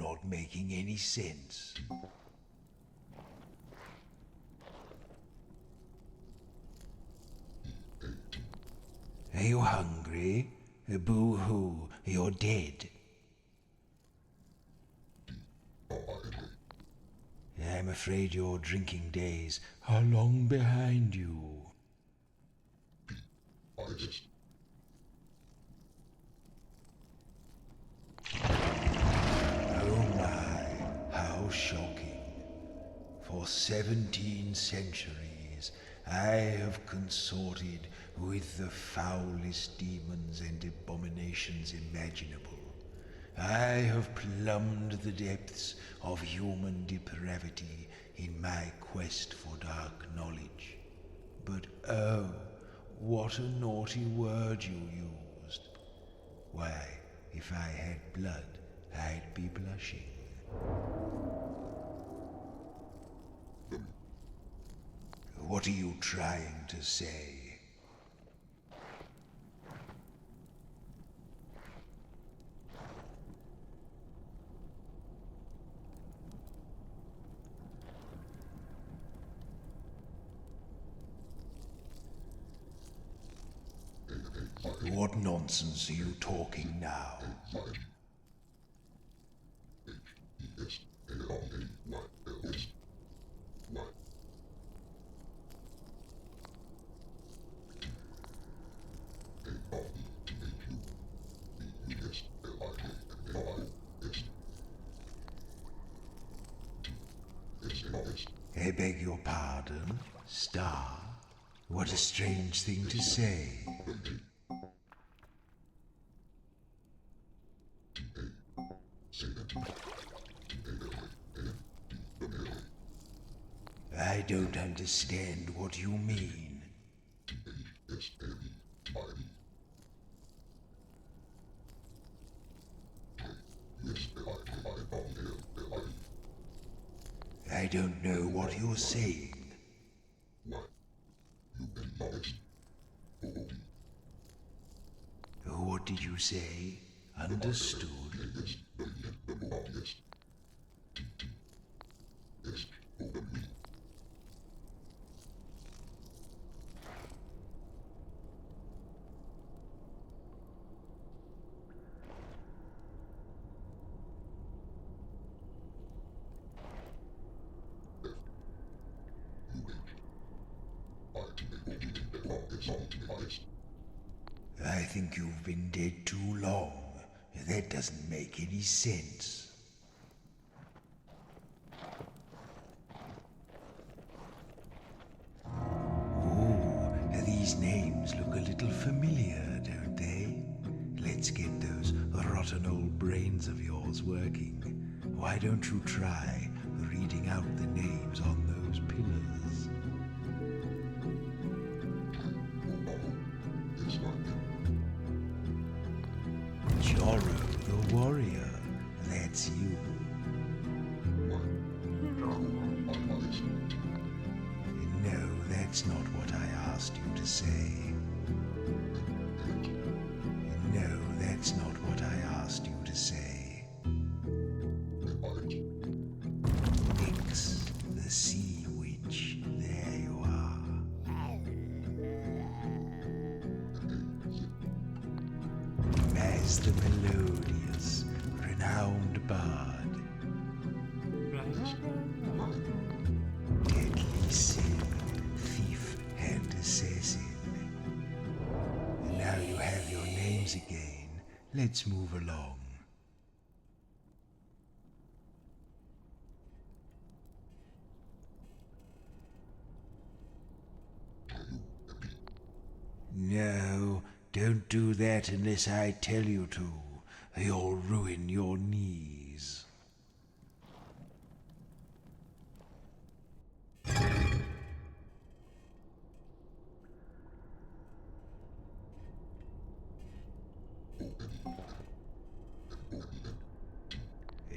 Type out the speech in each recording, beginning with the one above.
not making any sense. Are you hungry? Boo-hoo, you're dead. I'm afraid your drinking days are long behind you. Oh my, how shocking. For 17 centuries, I have consorted with the foulest demons and abominations imaginable. I have plumbed the depths of human depravity in my quest for dark knowledge. But oh, what a naughty word you used. Why, if I had blood, I'd be blushing. What are you trying to say? What nonsense are you talking now? I beg your pardon, Star? What a strange thing to say. I don't understand what you mean. I don't know what you're saying. What did you say? Understood. I think you've been dead too long. That doesn't make any sense. Ooh, these names look a little familiar, don't they? Let's get those rotten old brains of yours working. Why don't you try reading out the names on those pillars? Joro the warrior, that's you. No, that's not what I asked you to say. No, that's not what I asked you to say. Nyx, the sea witch, there you are. As the melodious, renowned bard. Deadly sin, thief and assassin. And now you have your names again. Let's move along. No, don't do that unless I tell you to. You'll ruin your knees.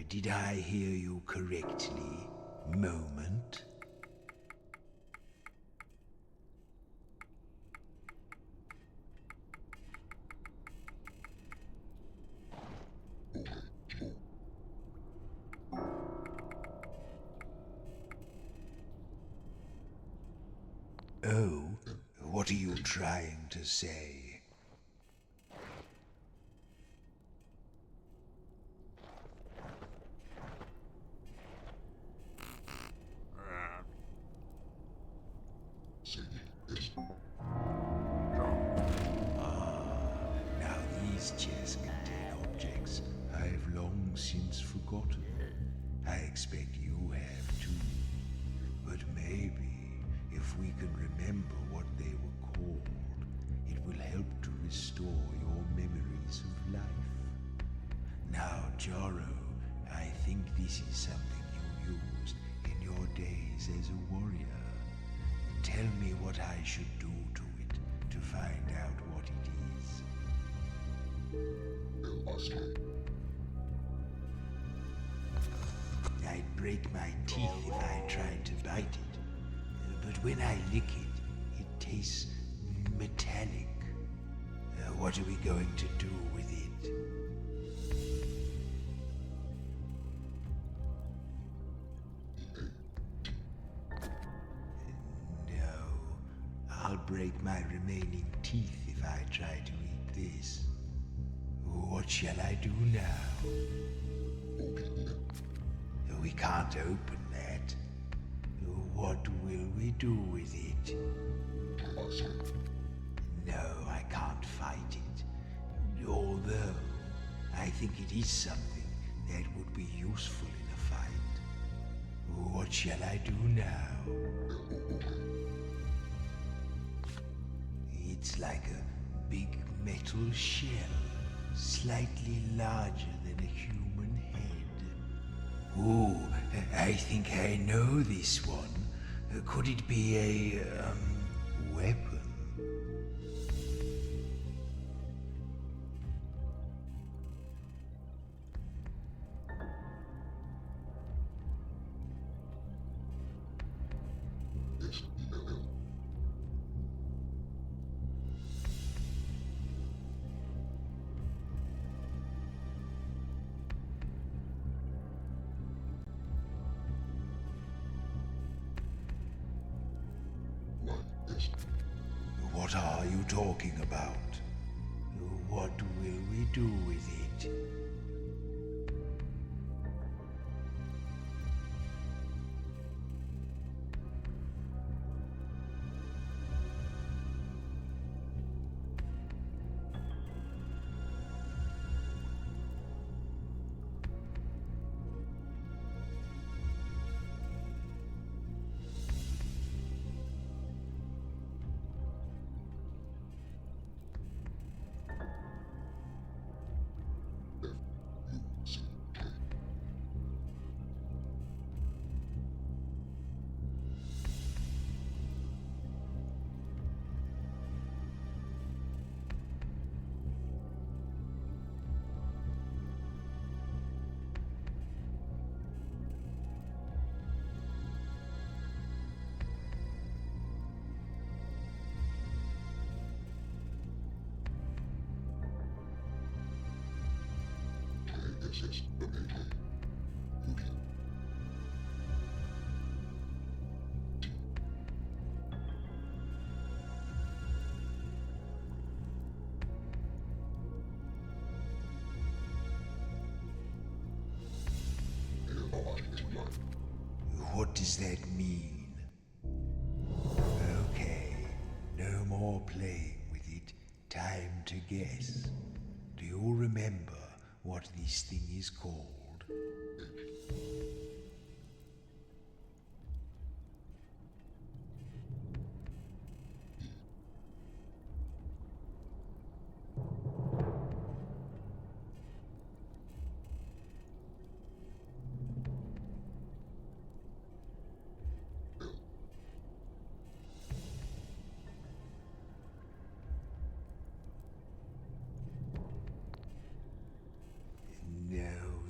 Did I hear you correctly? Moment. trying to say? Now these chests contain objects I've long since forgotten. I expect you have too. But maybe, if we can remember what they were called, it will help to restore your memories of life. Now, Joro, I think this is something you used in your days as a warrior. Tell me what I should do to it to find out what it is. I'd break my teeth if I tried to bite it, but when I lick it, it tastes metallic. What are we going to do with it? I'll break my remaining teeth if I try to eat this. What shall I do now? We can't open that. What will we do with it? No, I can't fight it. Although, I think it is something that would be useful in a fight. What shall I do now? It's like a big metal shell, slightly larger than a human head. Ooh, I think I know this one. Could it be a, weapon? What are you talking about? What will we do with it? What does that mean? Okay, no more playing with it. Time to guess. Do you remember what this thing is called?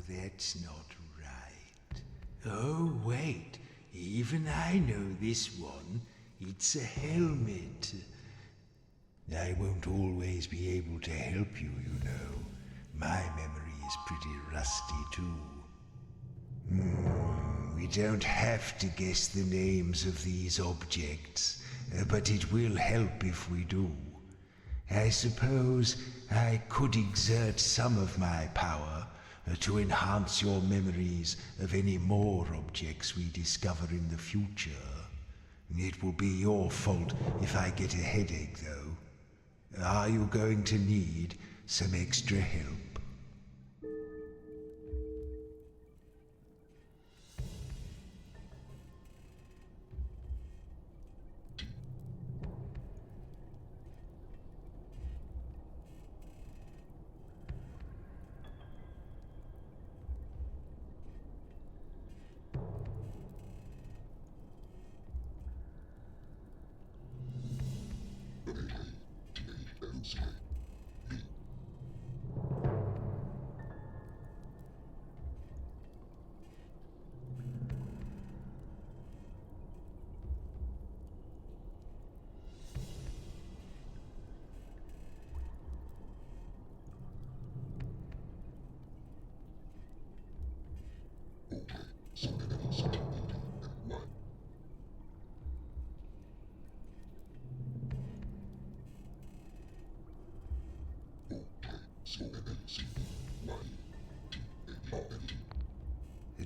That's not right. Oh, wait. Even I know this one. It's a helmet. I won't always be able to help you, you know. My memory is pretty rusty, too. We don't have to guess the names of these objects. but it will help if we do. I suppose I could exert some of my power to enhance your memories of any more objects we discover in the future. It will be your fault if I get a headache, though. Are you going to need some extra help?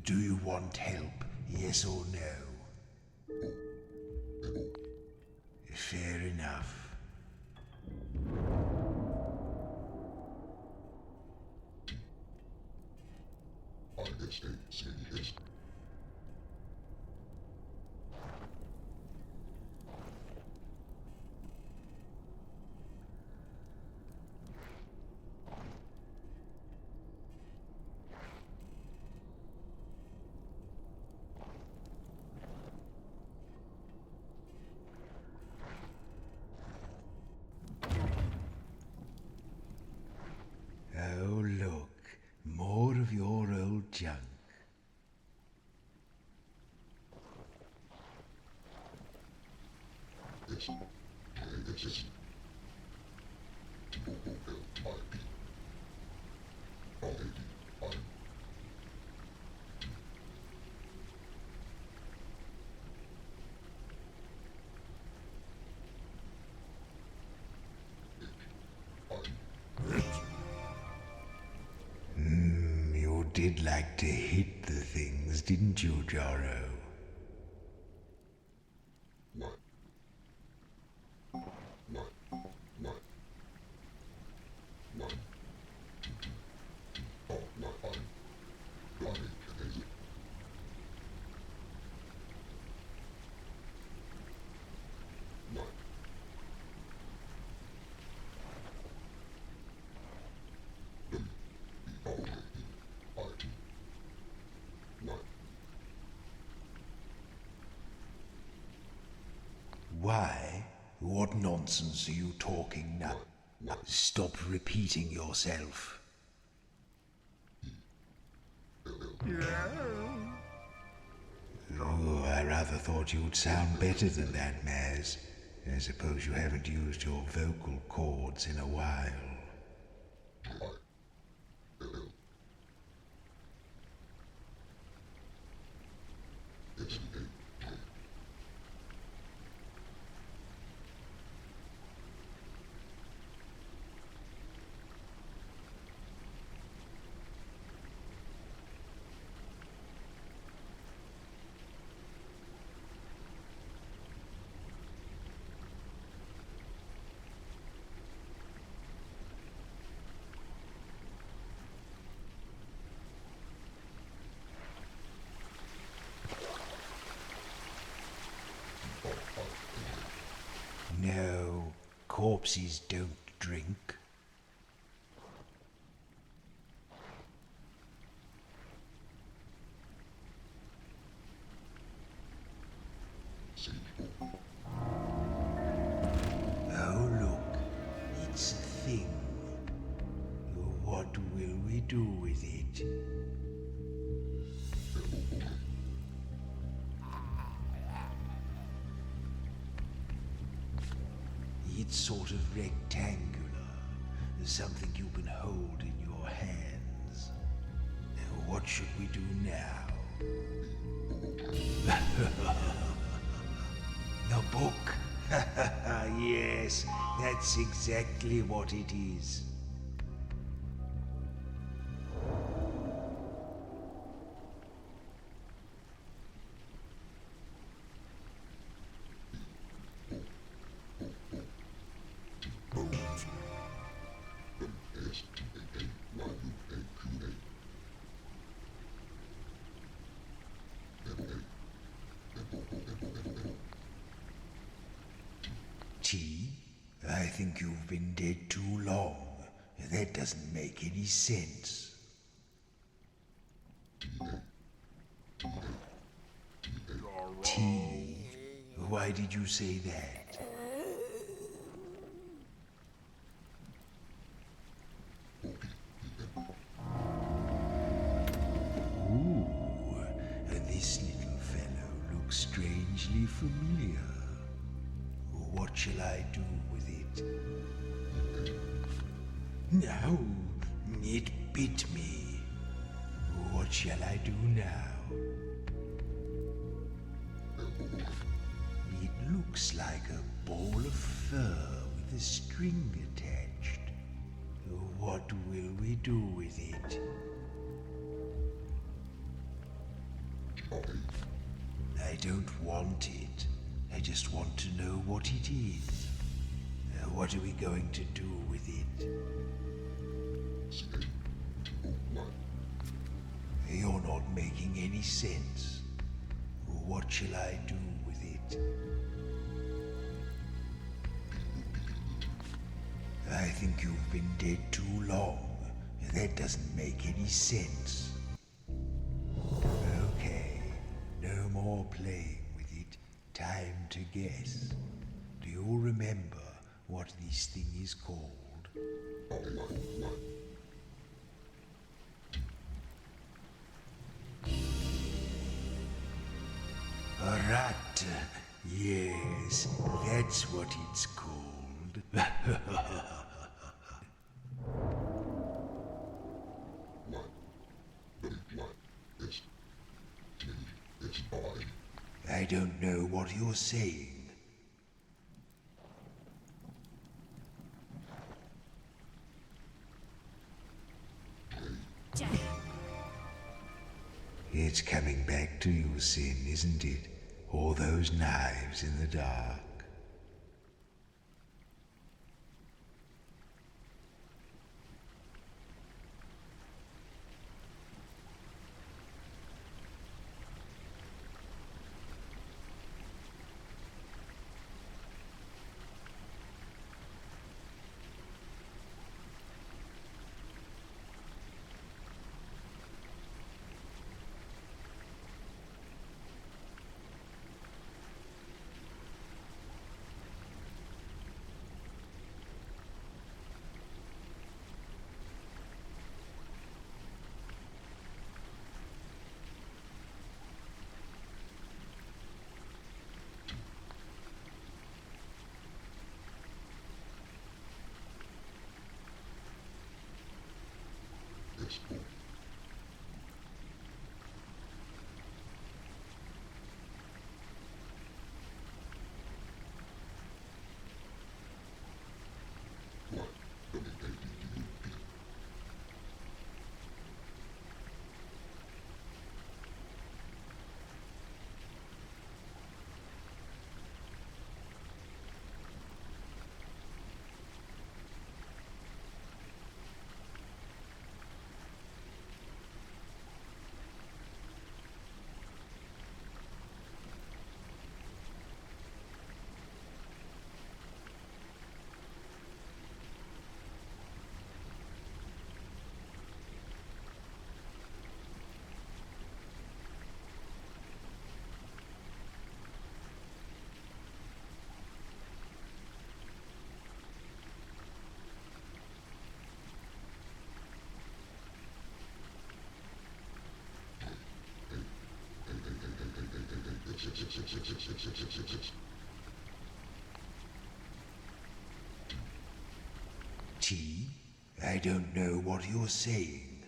Do you want help, yes or no? Fair enough. Oh, look, more of your old junk. You did like to hit the things, didn't you, Joro? Why? What nonsense are you talking now? Stop repeating yourself. Oh, I rather thought you'd sound better than that, Maz. I suppose you haven't used your vocal cords in a while. No, corpses don't drink. Oh, look, it's a thing. What will we do with it? It's sort of rectangular, something you can hold in your hands. What should we do now? The book. Yes, that's exactly what it is. T, I think you've been dead too long. That doesn't make any sense. T, why did you say that? Ooh, this little fellow looks strangely familiar. What shall I do with it? No, it bit me. What shall I do now? It looks like a ball of fur with a string attached. What will we do with it? I don't want it. I just want to know what it is. What are we going to do with it? You're not making any sense. What shall I do with it? I think you've been dead too long. That doesn't make any sense. Okay, no more playing with it. Time to guess. Do you remember what this thing is called? A rat. Yes, that's what it's called. I don't know what you're saying. It's coming back to you, Sin, isn't it? All those knives in the dark. T, I don't know what you're saying.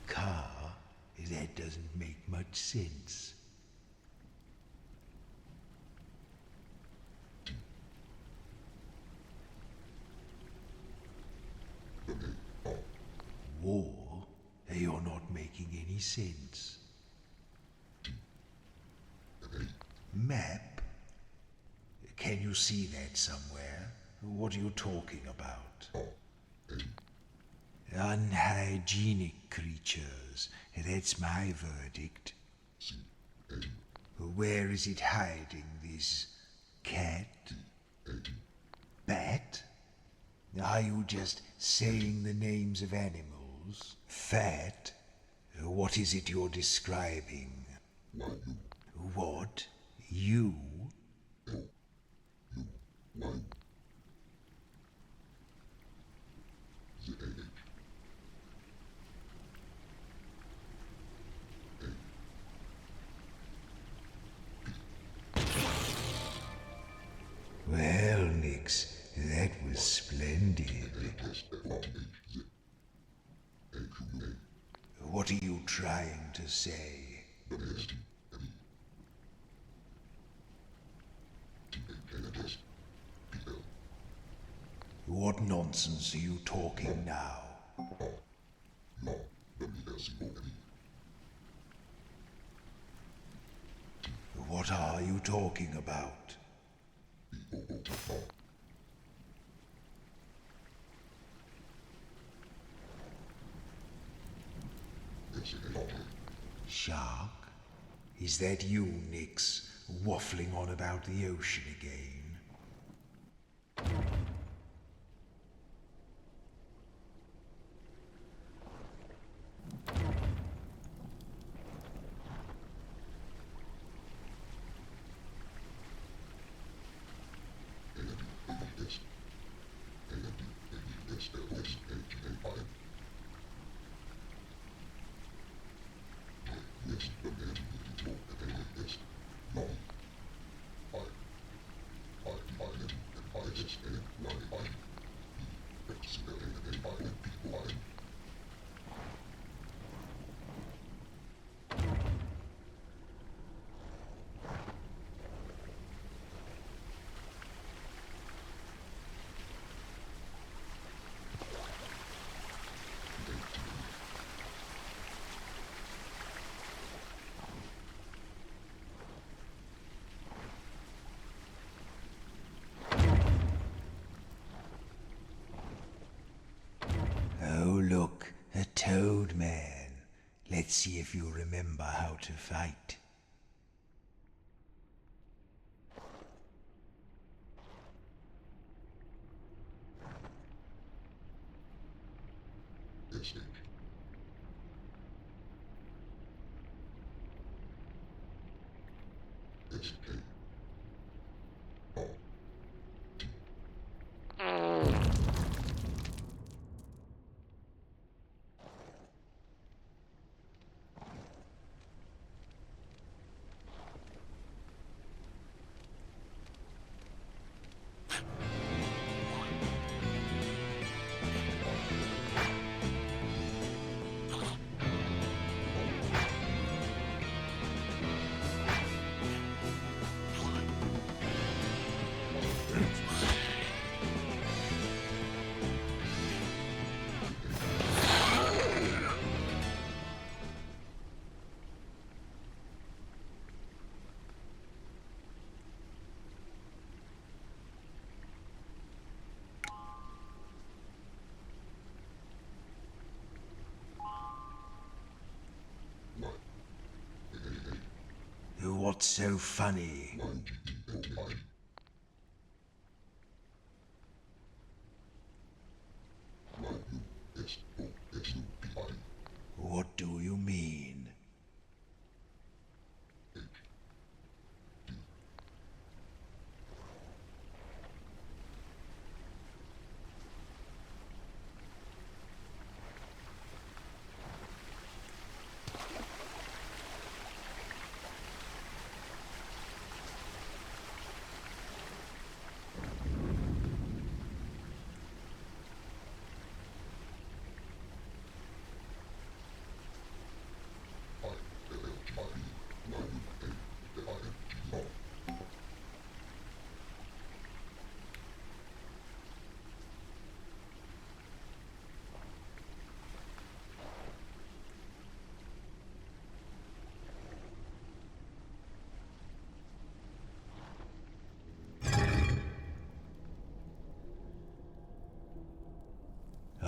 Car? That doesn't make much sense. War? You're not making any sense. Map? Can you see that somewhere? What are you talking about? Unhygienic creatures. That's my verdict. Where is it hiding, this cat? Bat? Are you just saying the names of animals? Fat? What is it you're describing? What? You? Well, Nix, that was splendid. What are you trying to say? What nonsense are you talking now? What are you talking about? Shark? Is that you, Nix, waffling on about the ocean again? Look, a toad man. Let's see if you remember how to fight. What's so funny? What do you mean?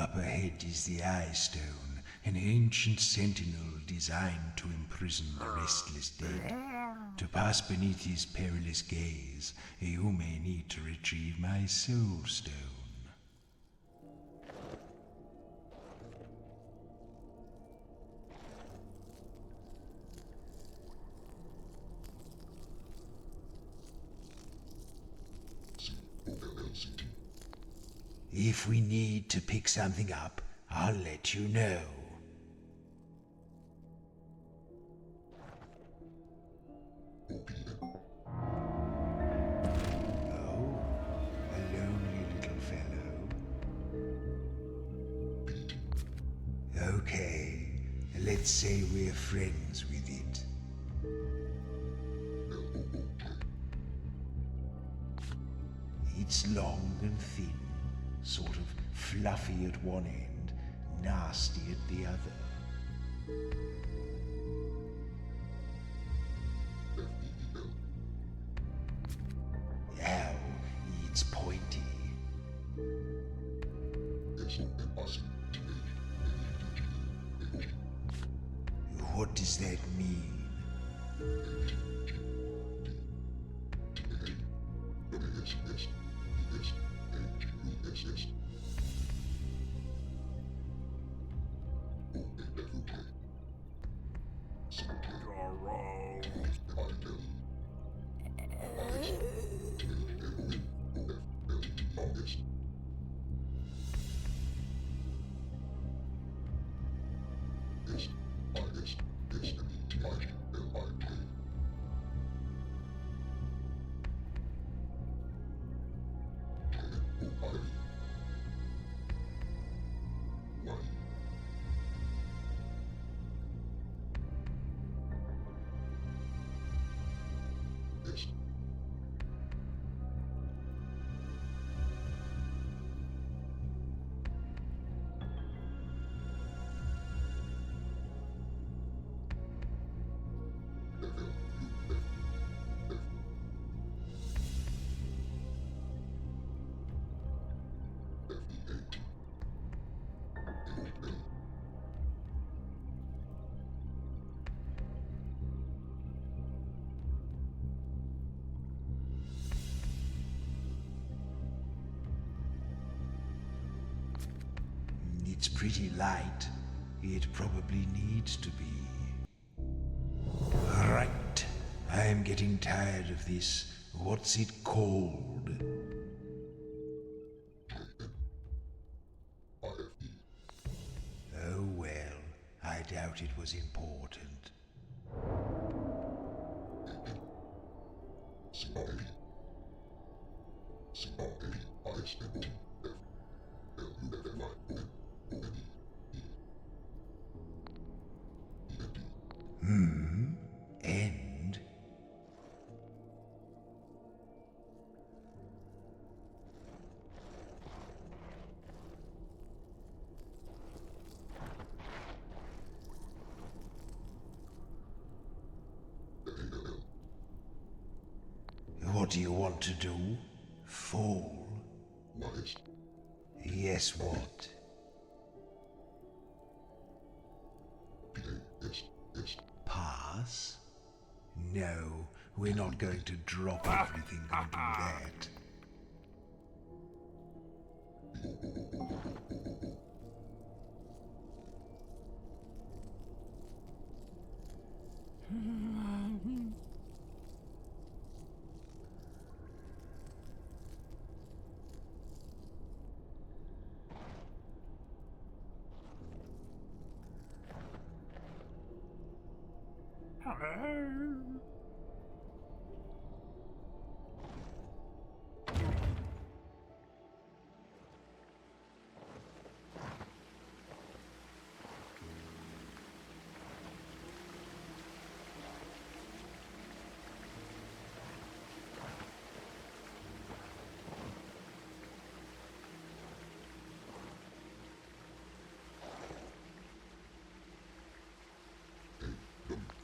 Up ahead is the Eye Stone, an ancient sentinel designed to imprison the restless dead. To pass beneath his perilous gaze, you may need to retrieve my Soul Stone. If we need to pick something up, I'll let you know. Oh, a lonely little fellow. Okay, let's say we're friends with it. It's long and thin. Sort of fluffy at one end, nasty at the other. Ow, it's pointy. What does that mean? It's pretty light. It probably needs to be. Right. I am getting tired of this. What's it called? Oh well, I doubt it was important. End? What do you want to do? Fall? Yes, what? Pass? No, we're not going to drop everything and do that.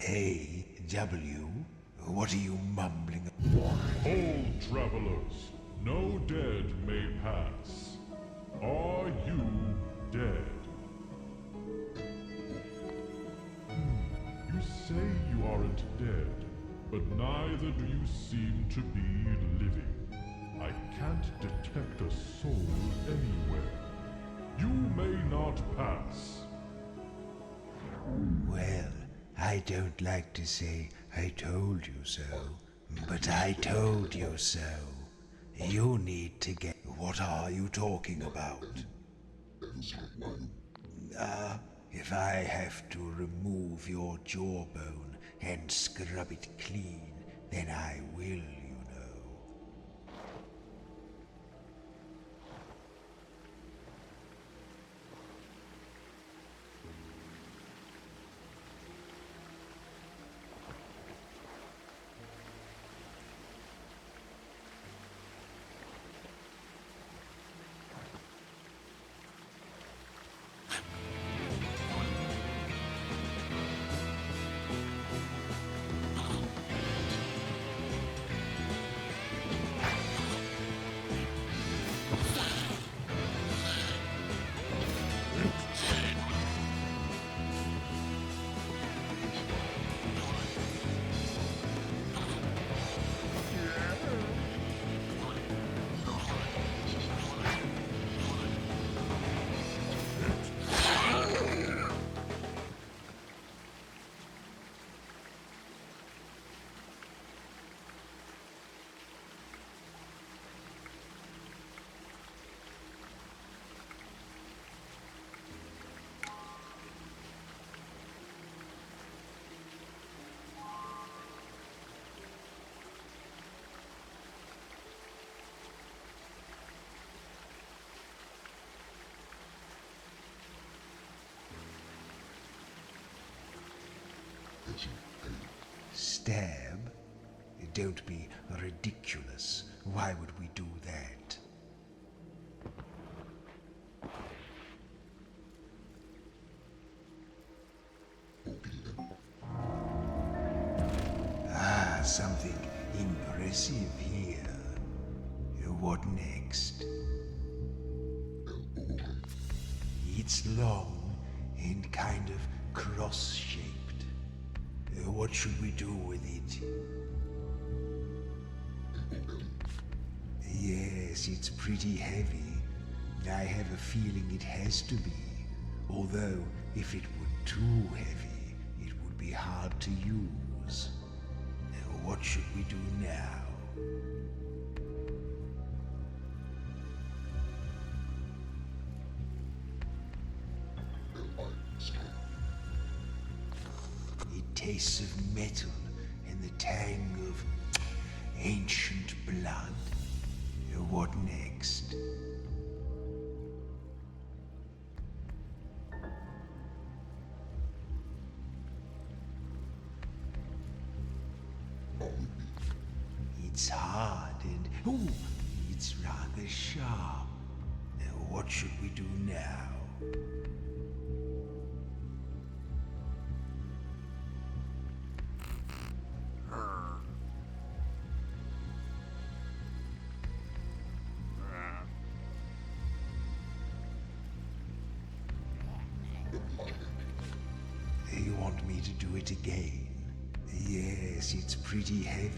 A.W.? What are you mumbling? Hold, travelers. No dead may pass. Are you dead? but neither do you seem to be living. I can't detect a soul anywhere. You may not pass. Well, I don't like to say I told you so, but I told you so. You need to get... What are you talking about? If I have to remove your jawbone and scrub it clean, then I will, you know. Stab? Don't be ridiculous. Why would we do that? Something impressive here. What next? It's long and kind of cross-shaped. What should we do with it? Yes, it's pretty heavy. I have a feeling it has to be. Although, if it were too heavy, it would be hard to use. What should we do now? It tastes of metal and the tang of ancient blood. What next? It's hard and, it's rather sharp. What should we do now? You want me to do it again? Yes, it's pretty heavy.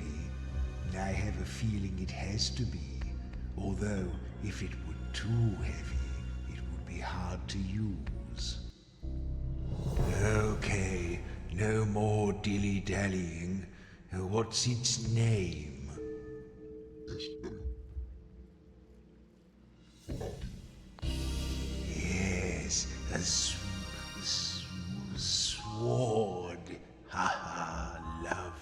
I have a feeling it has to be. Although, if it were too heavy, it would be hard to use. Okay, no more dilly-dallying. What's its name? Yes, a sword. Ha ha, lovely.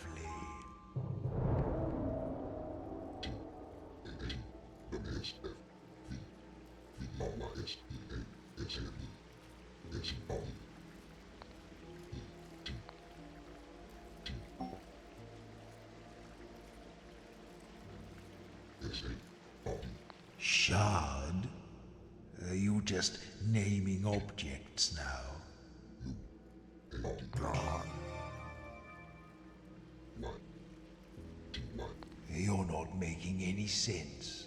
Shard? Are you just naming objects now? You're not making any sense.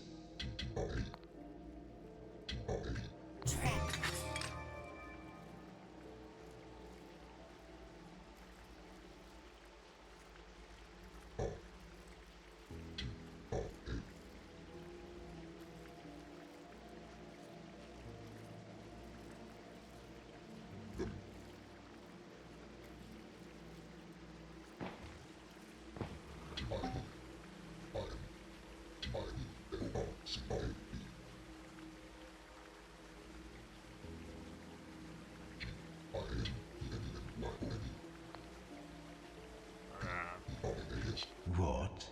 What?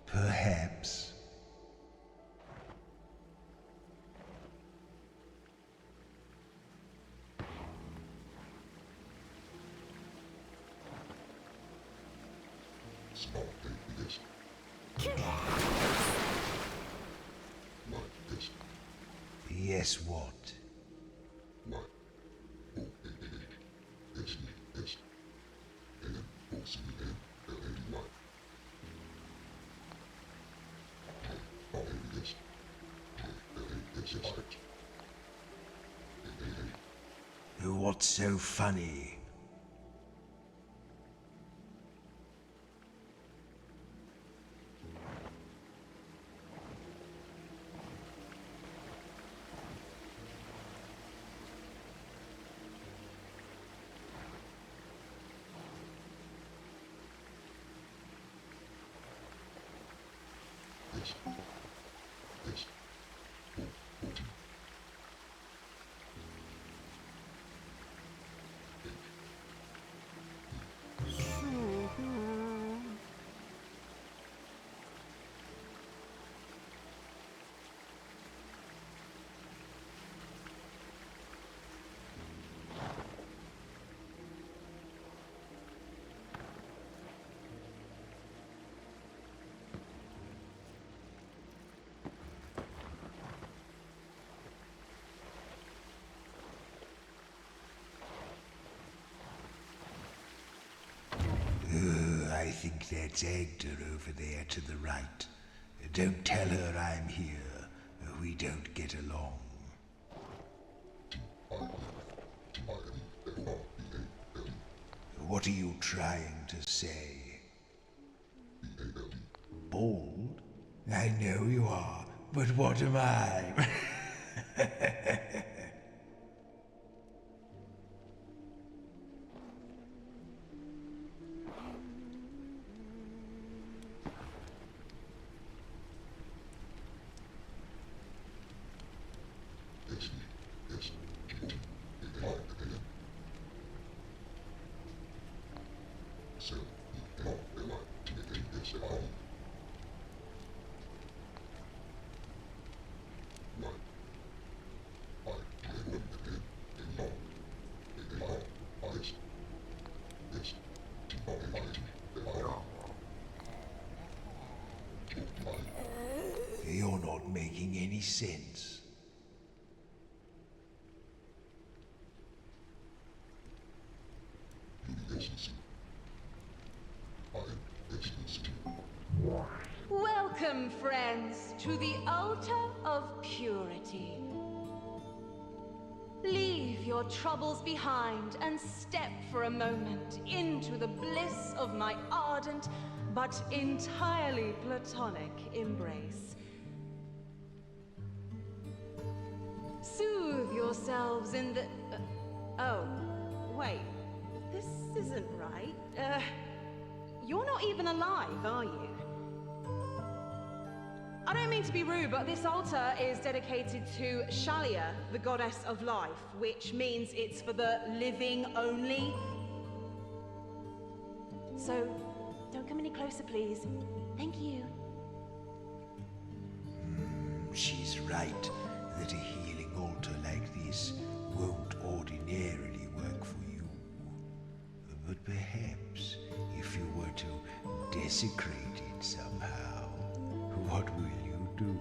Perhaps? Yes, what? What's so funny? I think that's Agda over there to the right. Don't tell her I'm here. We don't get along. What are you trying to say? Bald? I know you are, but what am I? You're not making any sense. Welcome, friends, to the altar of purity. Leave your troubles behind and step for a moment into the bliss of my ardent but entirely platonic embrace. Soothe yourselves in the... oh, wait. This isn't right. You're not even alive, are you? I don't mean to be rude, but this altar is dedicated to Shalia, the goddess of life, which means it's for the living only. So, don't come any closer, please. Thank you. She's right that a healing altar like this won't ordinarily work for you. But perhaps if you were to desecrate it somehow, what will you do?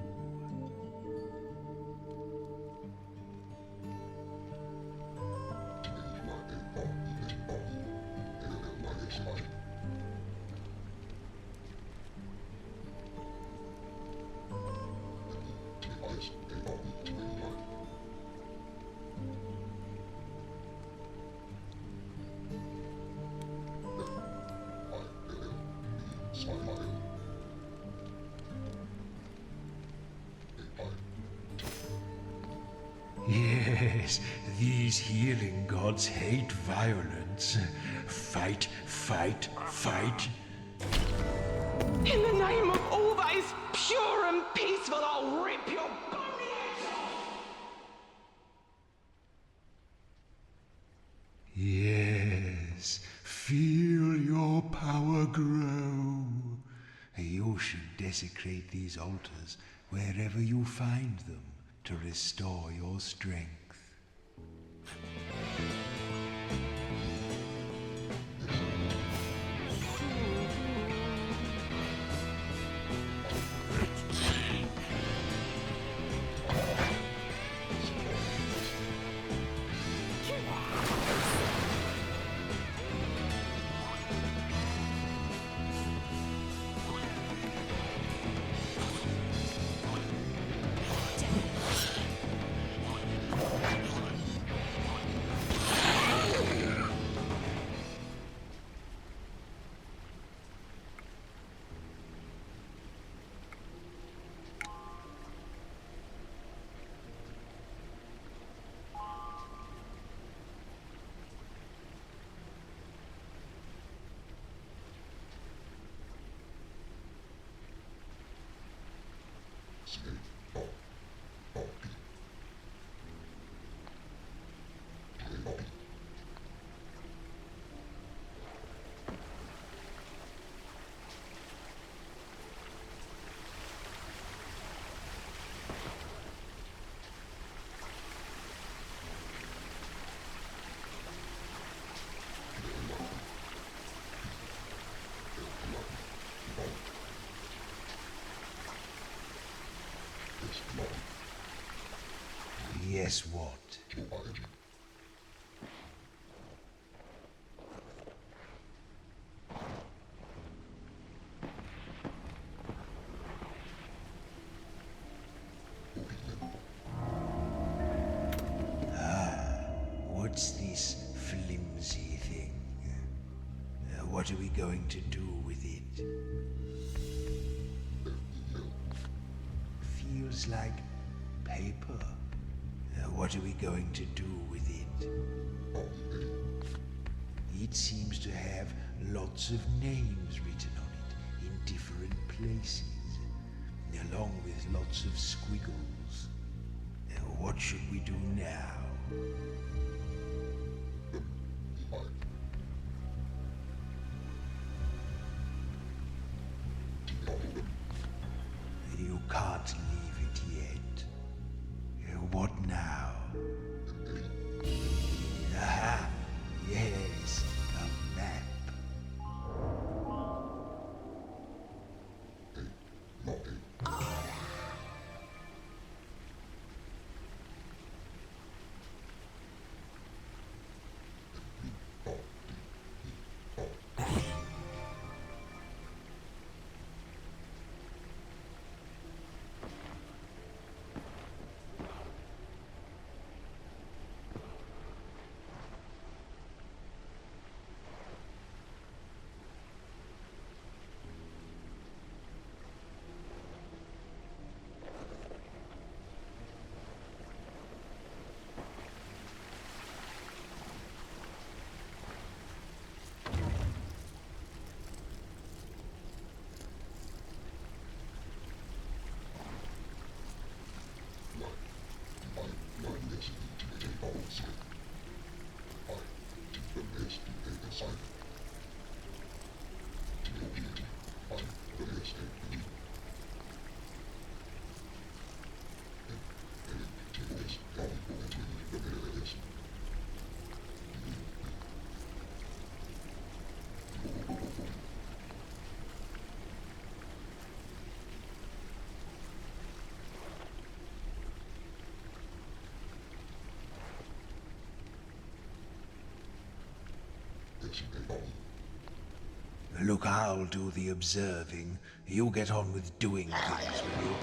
Yes, these healing gods hate violence. Fight, fight, fight. In the name of all that is pure and peaceful, I'll rip your bony heads off! Yes, feel your power grow. You should desecrate these altars wherever you find them to restore your strength. Yes, what? What's this flimsy thing? What are we going to do with it? Feels like paper. What are we going to do with it? It seems to have lots of names written on it in different places, along with lots of squiggles. What should we do now? You can't leave it yet. What now? Aha! Yes, a map. Look, I'll do the observing. You get on with doing things, will you?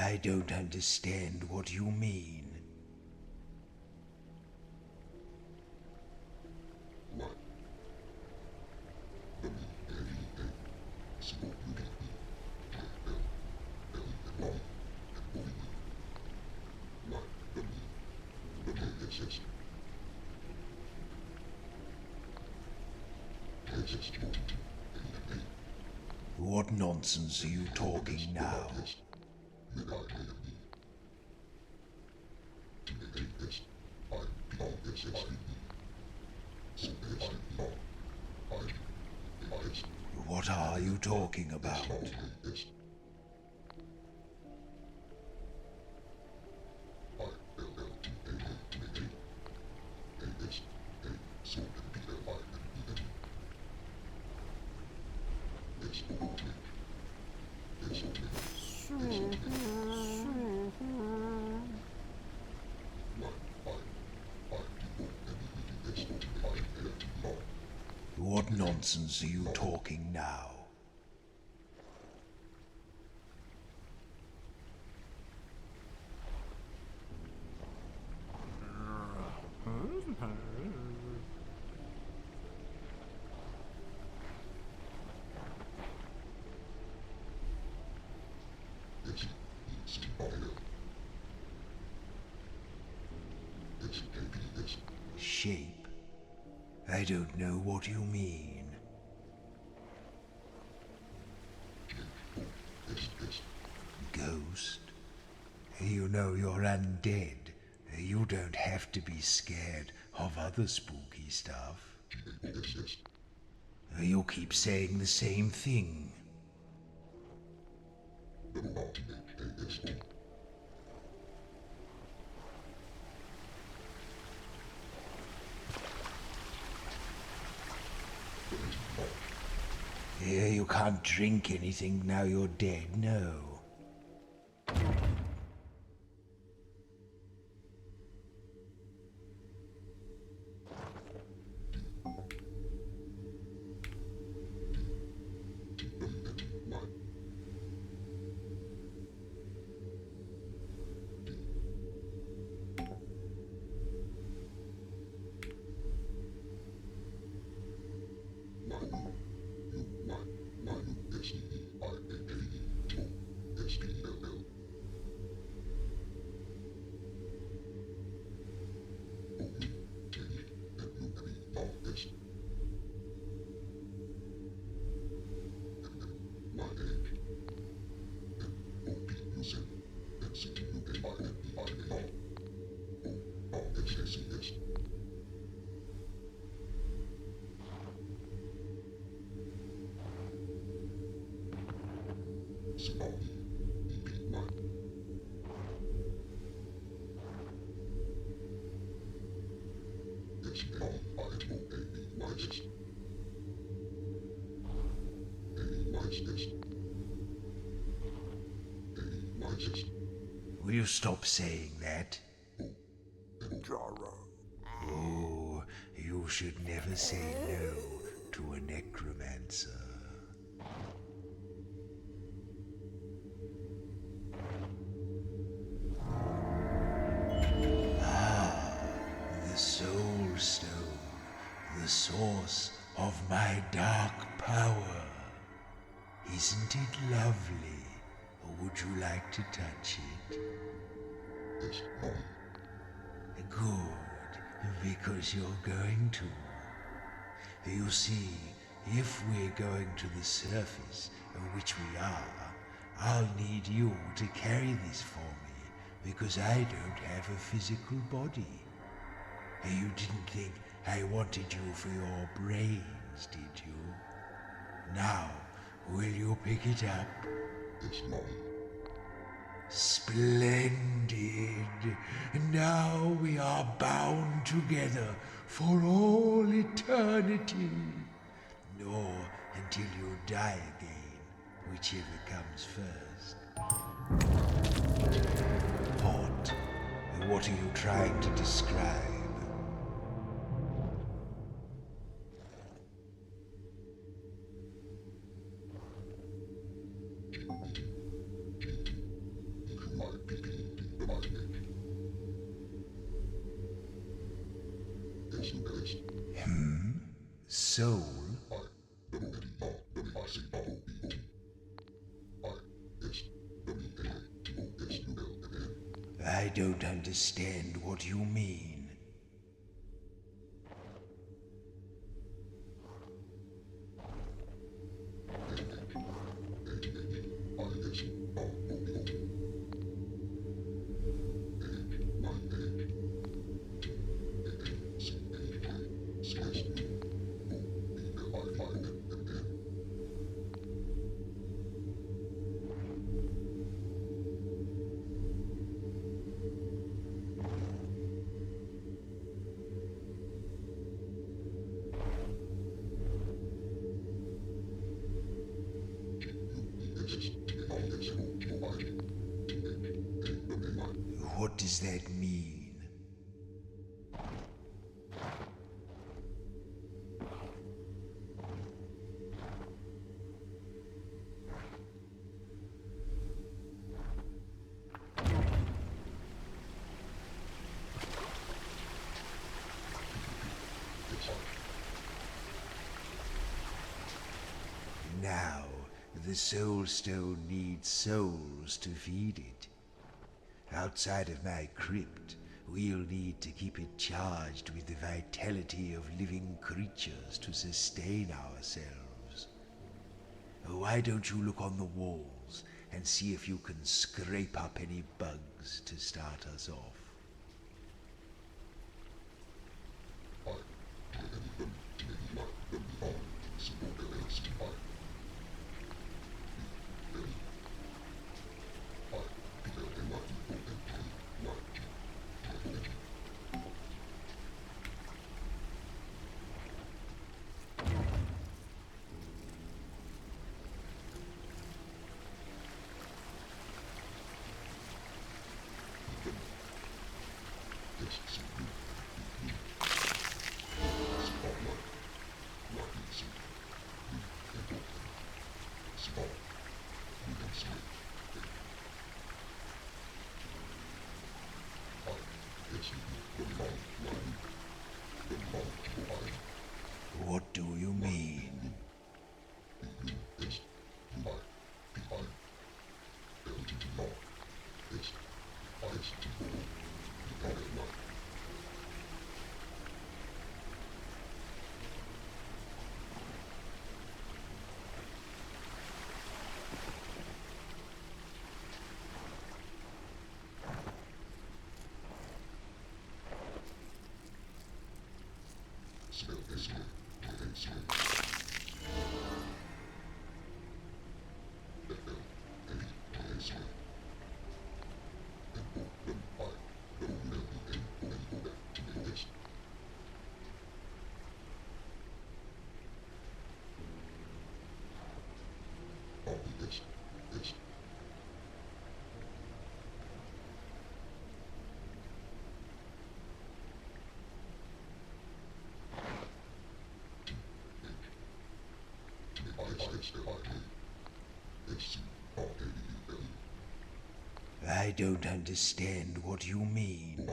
I don't understand what you mean. What nonsense are you talking now? What are you talking about? What nonsense are you talking now? Shape? I don't know what you mean. Ghost? You know you're undead. You don't have to be scared of other spooky stuff. You keep saying the same thing. You can't drink anything now you're dead, no. Will you stop saying that? Oh, you should never say no to a necromancer. The Soul Stone, the source of my dark power. Isn't it lovely? Or would you like to touch it? Good, because you're going to. You see, if we're going to the surface, which we are, I'll need you to carry this for me, because I don't have a physical body. You didn't think I wanted you for your brains, did you? Now, will you pick it up? Splendid! Now we are bound together for all eternity. Or until you die again, whichever comes first. What? What are you trying to describe? soul? I don't understand what you mean. What does that mean? Now, the Soul Stone needs souls to feed it. Outside of my crypt, we'll need to keep it charged with the vitality of living creatures to sustain ourselves. Why don't you look on the walls and see if you can scrape up any bugs to start us off? What do you mean? I don't understand what you mean.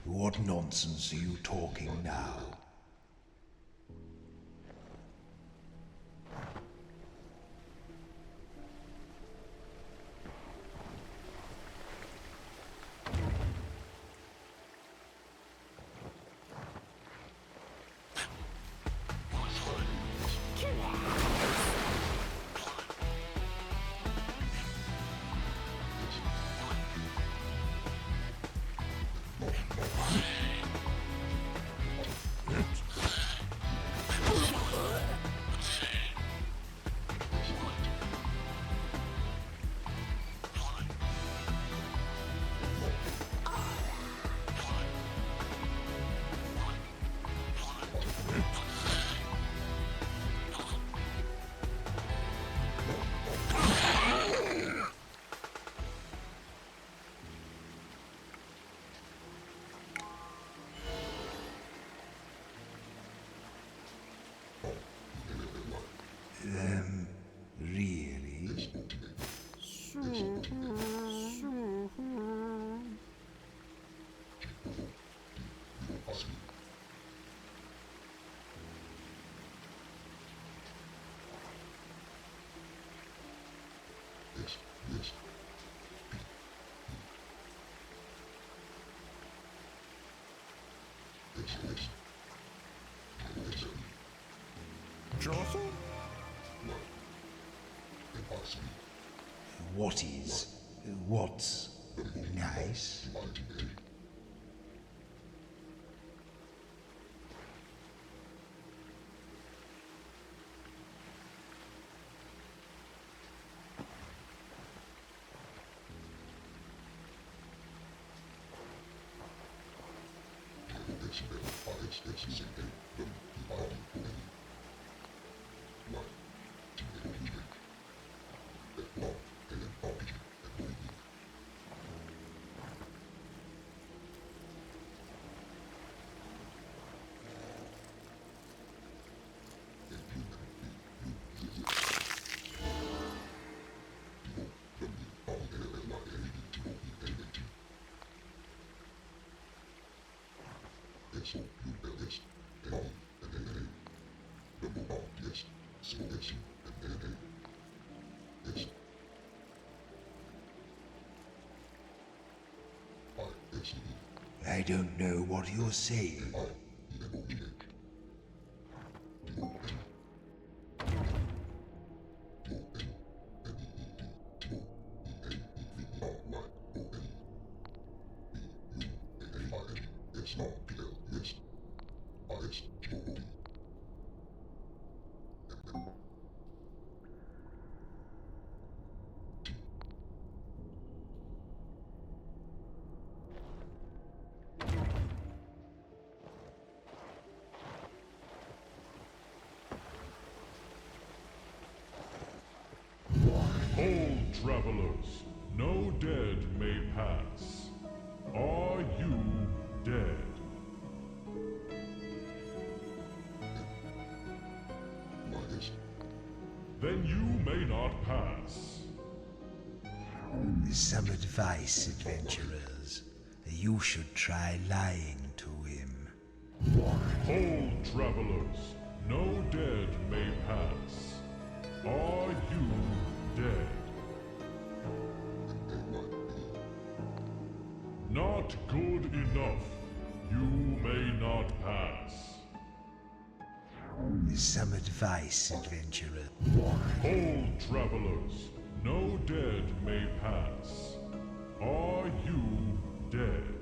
What nonsense are you talking now? Jostle? What's nice? I don't know what you're saying. Hold, travelers. No dead may pass. Are you dead? Then you may not pass. Some advice, adventurers. You should try lying to him. Hold, travelers. No dead may pass. Are you dead? Not good enough. You may not pass. Some advice, adventurer. Hold, travelers. No dead may pass. Are you dead?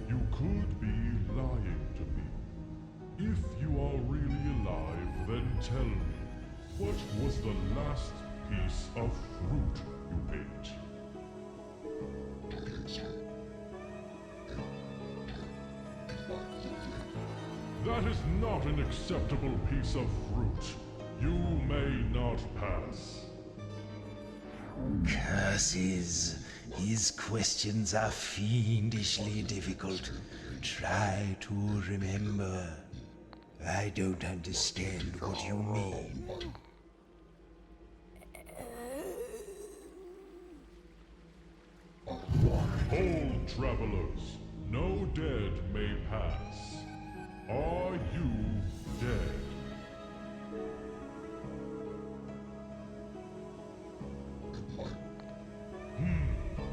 You could be lying to me. If you are really alive, then tell me, what was the last piece of fruit you ate? That is not an acceptable piece of fruit. You may not pass. Curses! His questions are fiendishly difficult. Try to remember. I don't understand what you mean. Hold, travelers. No dead may pass. Are you dead?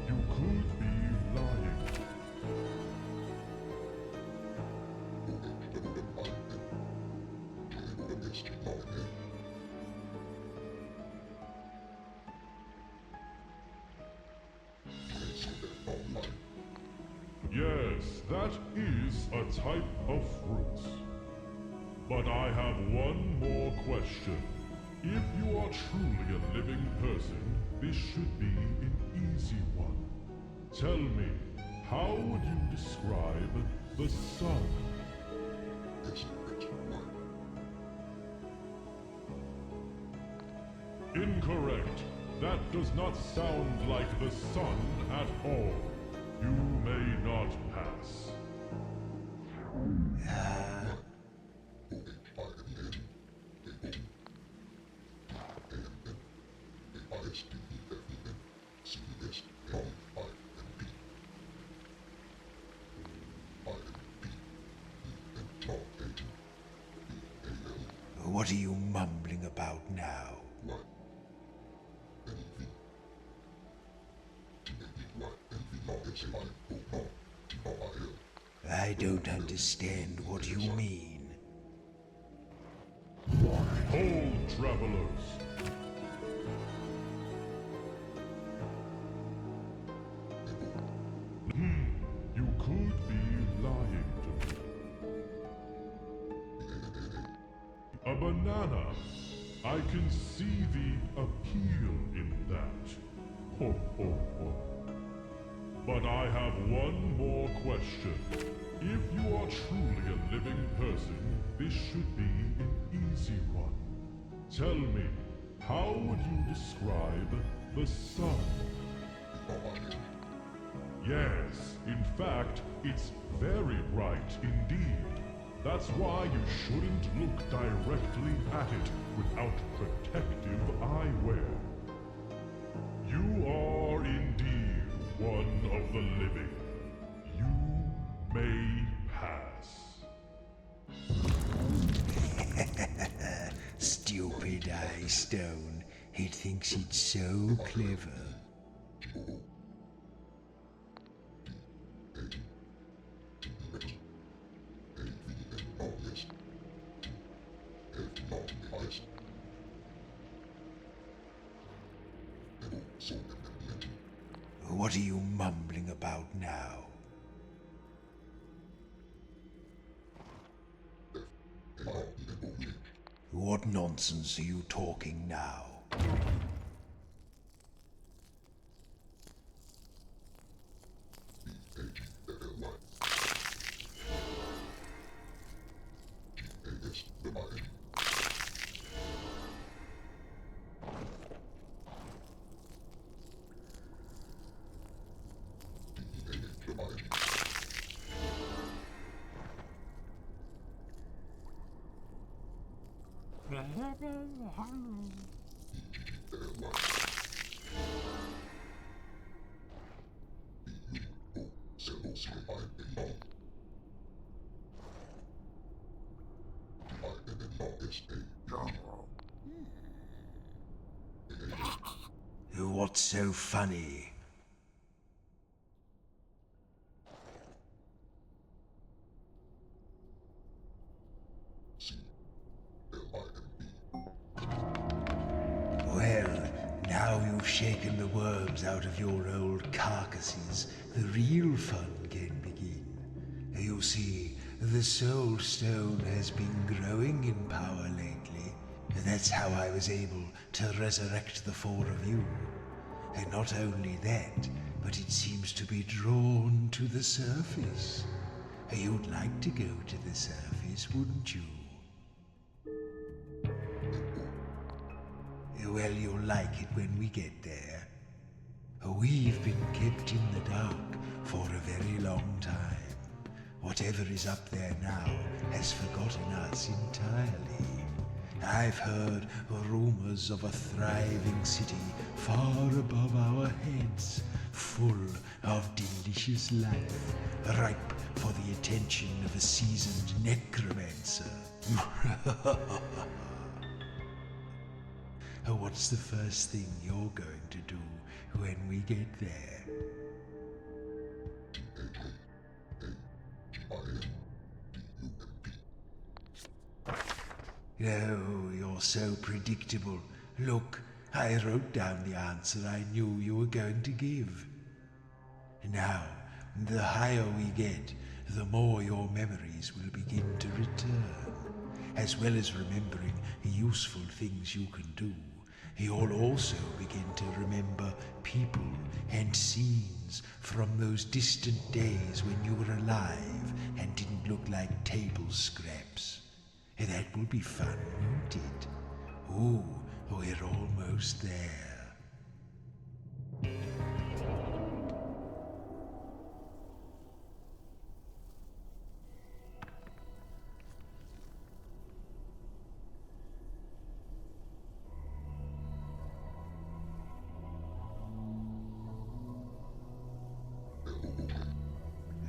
You could be lying. Yes, that is a type of fruit. But I have one more question. If you are truly a living person, this should be an easy one. Tell me, how would you describe the sun? Incorrect. That does not sound like the sun at all. You may not pass. What are you mumbling about now? I don't understand what you mean. Hold, travelers. You could be lying to me. A banana. I can see the appeal in that. Ho, ho, ho. But I have one more question. If you are truly a living person, this should be an easy one. Tell me, how would you describe the sun? Yes, in fact, it's very bright indeed. That's why you shouldn't look directly at it without protective eyewear. You are indeed one of the living. You may pass. Stupid eye stone. It thinks it's so clever. What are you mumbling about now? What nonsense are you talking now? What's so funny? Well, now you've shaken the worms out of your old carcasses, the real fun can begin. You see, the Soul Stone has been growing in power lately. That's how I was able to resurrect the four of you. And not only that, but it seems to be drawn to the surface. You'd like to go to the surface, wouldn't you? Well, you'll like it when we get there. We've been kept in the dark for a very long time. Whatever is up there now has forgotten us entirely. I've heard rumors of a thriving city far above our heads, full of delicious life, ripe for the attention of a seasoned necromancer. What's the first thing you're going to do when we get there? Oh, you're so predictable. Look, I wrote down the answer I knew you were going to give. Now, the higher we get, the more your memories will begin to return. As well as remembering useful things you can do, you'll also begin to remember people and scenes from those distant days when you were alive and didn't look like table scraps. That will be fun, won't it? Ooh, we're almost there.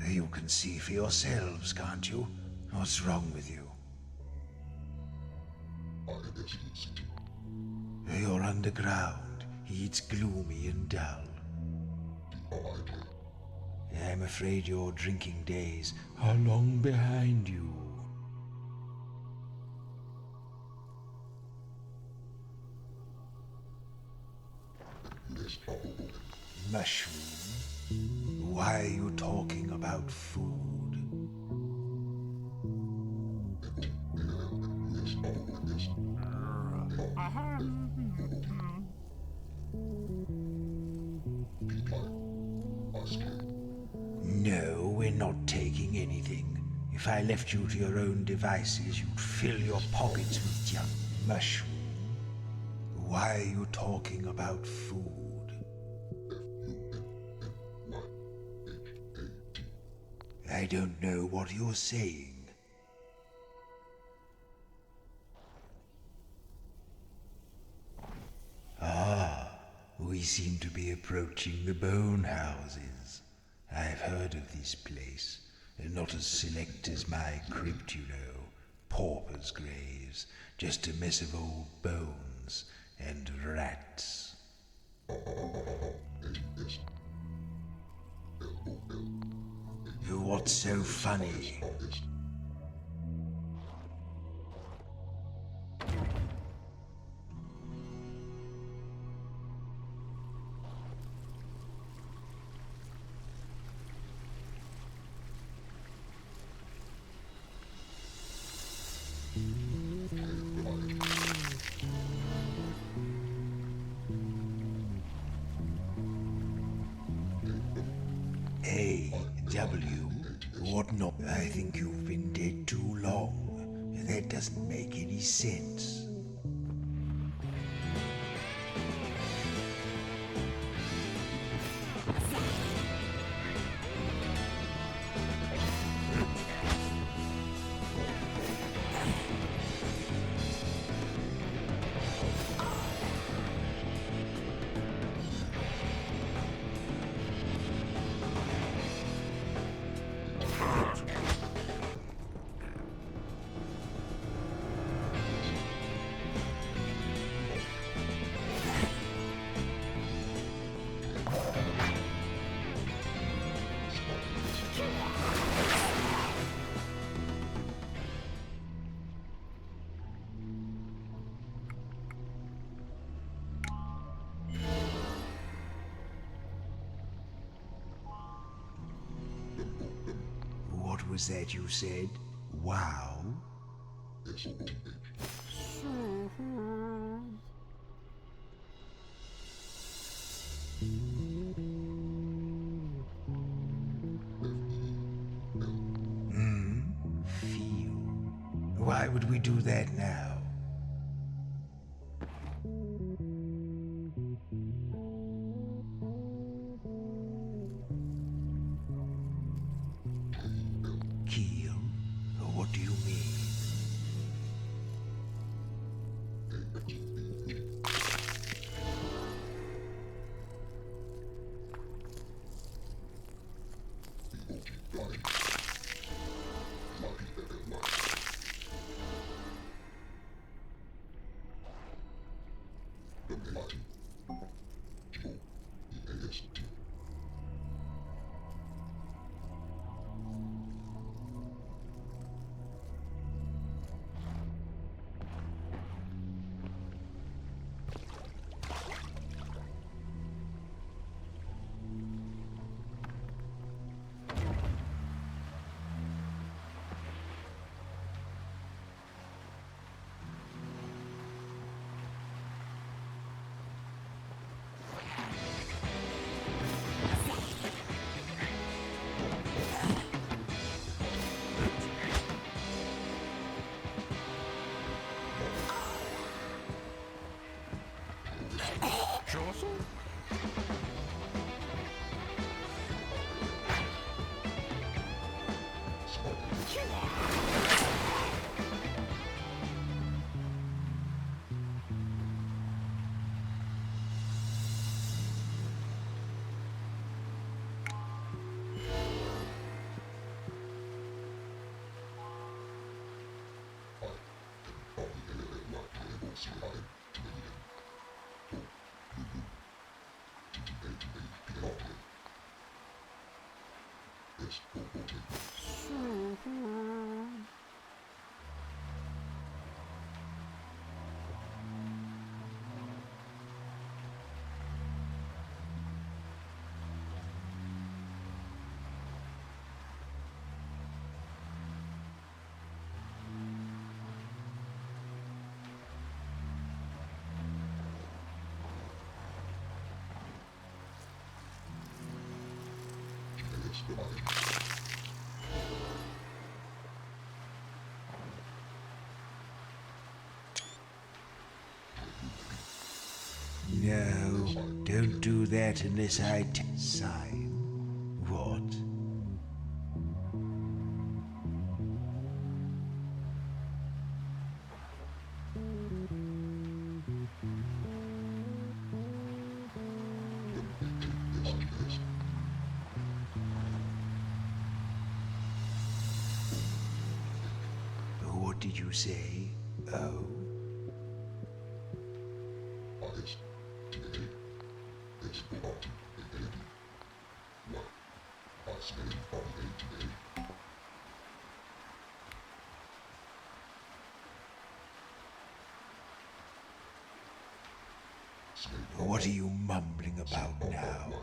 You can see for yourselves, can't you? What's wrong with you? You're underground. It's gloomy and dull. I'm afraid your drinking days are long behind you. Mushroom? Why are you talking about food? No, we're not taking anything. If I left you to your own devices, you'd fill your pockets with junk. Mushroom? Why are you talking about food? I don't know what you're saying. We seem to be approaching the bone houses. I've heard of this place. Not as select as my crypt, you know. Paupers' graves. Just a mess of old bones and rats. What's so funny? W? What not? I think you've been dead too long. That doesn't make any sense. What was that you said? Wow? Feel. Why would we do that now? Keel? What do you mean? No, don't do that unless I sign. What? What did you say? Oh. What are you mumbling about now?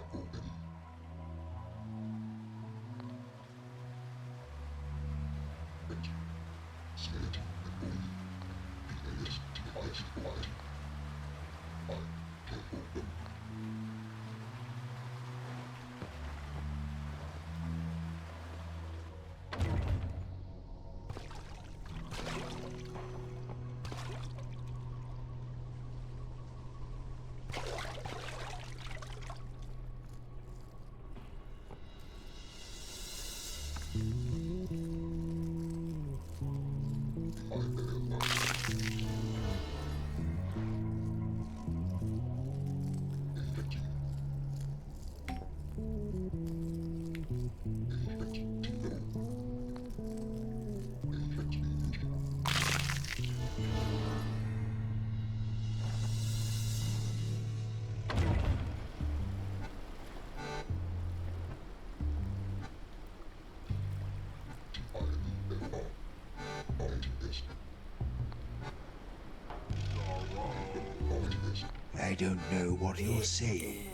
I don't know what you're saying.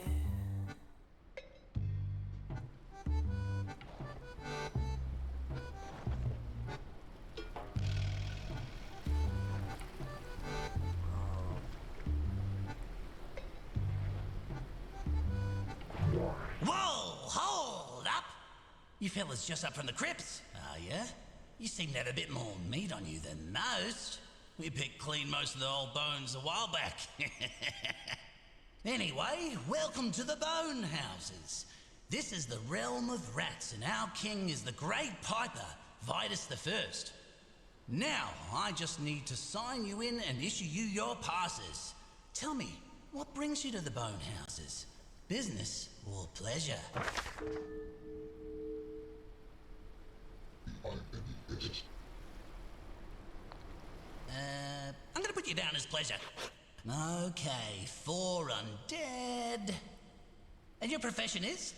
Whoa! Hold up! You fellas just up from the crypts, are ya? You seem to have a bit more meat on you than most. We picked clean most of the old bones a while back. Anyway, welcome to the Bone Houses. This is the realm of rats, and our king is the Great Piper, Vitus the First. Now, I just need to sign you in and issue you your passes. Tell me, what brings you to the Bone Houses? Business or pleasure? I'm gonna put you down as pleasure. Okay, 4 undead. And your profession is?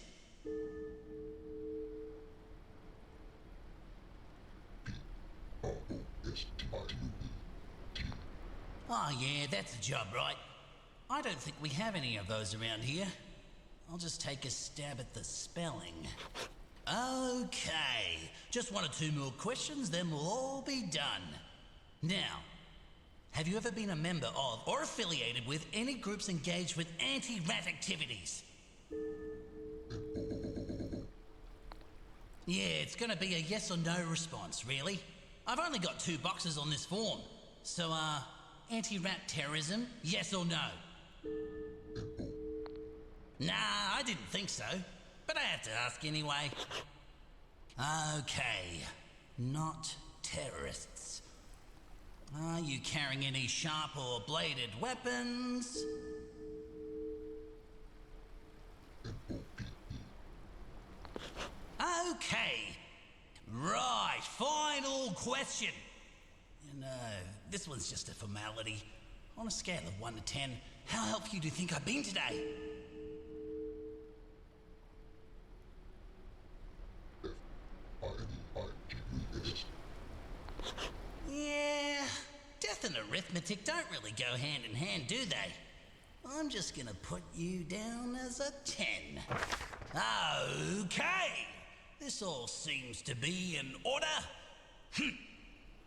Oh yeah, that's a job, right? I don't think we have any of those around here. I'll just take a stab at the spelling. Okay, just 1 or 2 more questions, then we'll all be done. Now, have you ever been a member of or affiliated with any groups engaged with anti-rat activities? Yeah, it's gonna be a yes or no response, really. I've only got 2 boxes on this form. So, anti-rat terrorism, yes or no? Nah, I didn't think so, but I have to ask anyway. Okay, not terrorists. Are you carrying any sharp or bladed weapons? Okay. Right, final question. You know, this one's just a formality. On a scale of 1 to 10, how helpful do you think I've been today? arithmetic don't really go hand in hand, do they? I'm just gonna put you down as a 10. Okay! This all seems to be in order.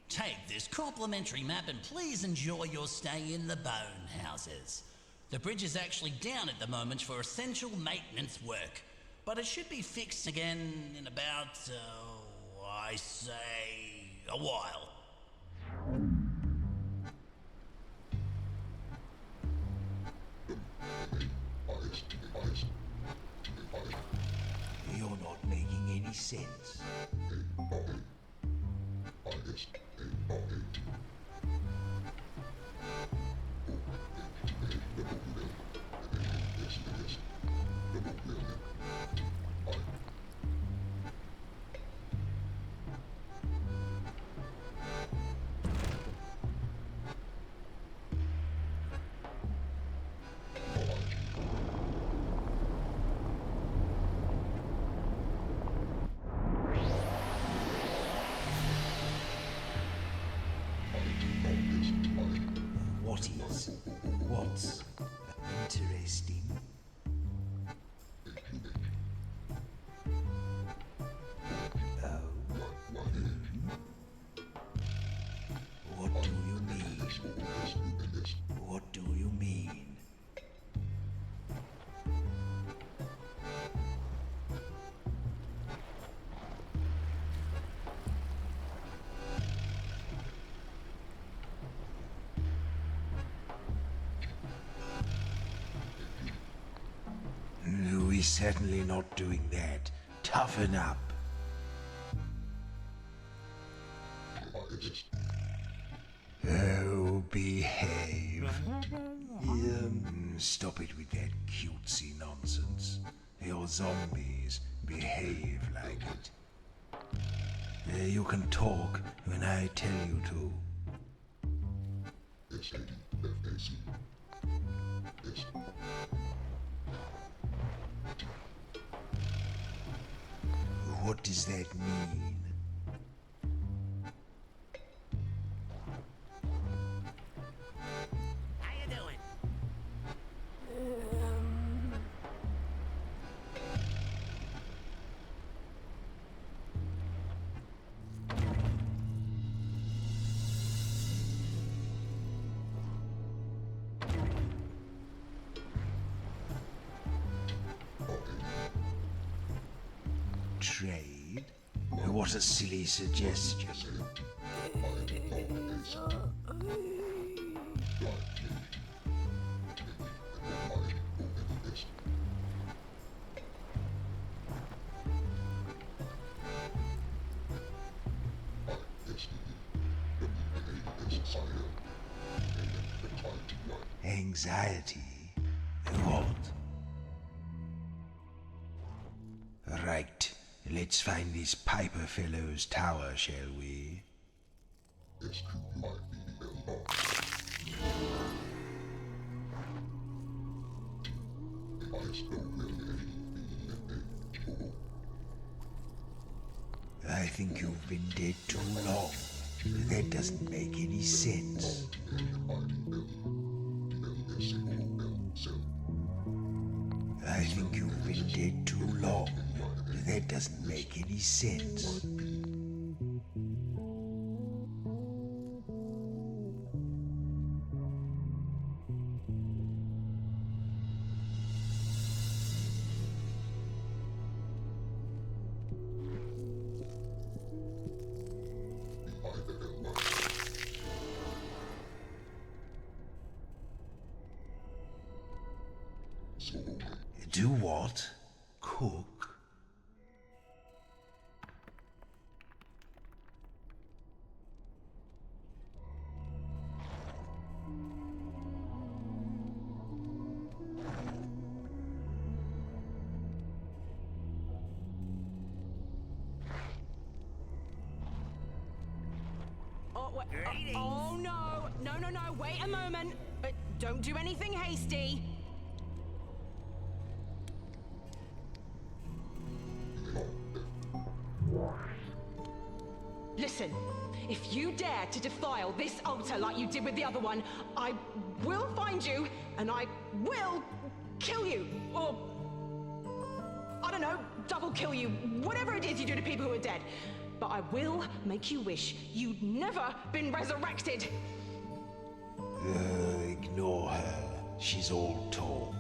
Take this complimentary map and please enjoy your stay in the bone houses. The bridge is actually down at the moment for essential maintenance work, but it should be fixed again in about, I say, a while. You're not making any sense. What's interesting? Oh. What do you mean? What do you mean? We're certainly not doing that. Toughen up. Oh, behave. Stop it with that cutesy nonsense. You're zombies. Behave like it. You can talk when I tell you to. What does that mean? How you doing? Trade? What a silly suggestion. Anxiety? What? Right. Let's find this Piper fellow's tower, shall we? I think you've been dead too long. That doesn't make any sense. I think you've been dead too long. That doesn't make any sense. Do what? Cook? Oh no! No, wait a moment! Don't do anything hasty! Listen, If you dare to defile this altar like you did with the other one, I will find you and I will kill you. Or, I don't know, double kill you. Whatever it is you do to people who are dead. But I will make you wish you'd never been resurrected. Ignore her. She's all talk.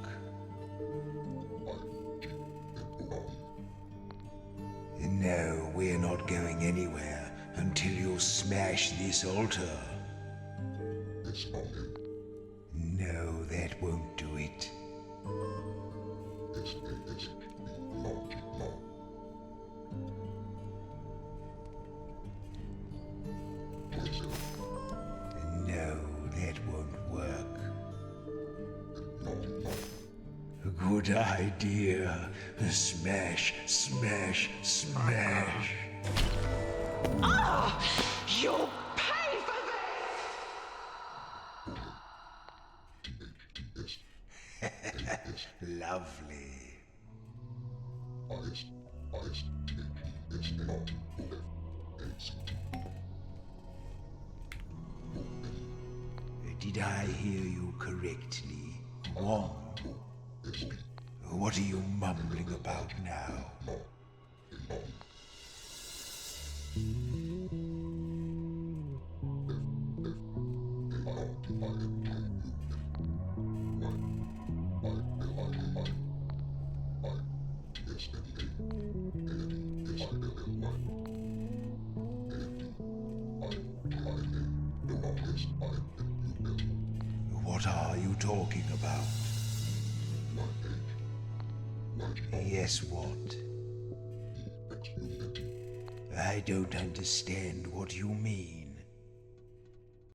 No, we're not going anywhere until you smash this altar. No, that won't do it. No, that won't work. Good idea. Smash, smash, smash. Ah! You'll pay for this! Lovely. Did I hear you correctly? Wong? What are you mumbling about now? What are you talking about? Yes, what? I don't understand what you mean.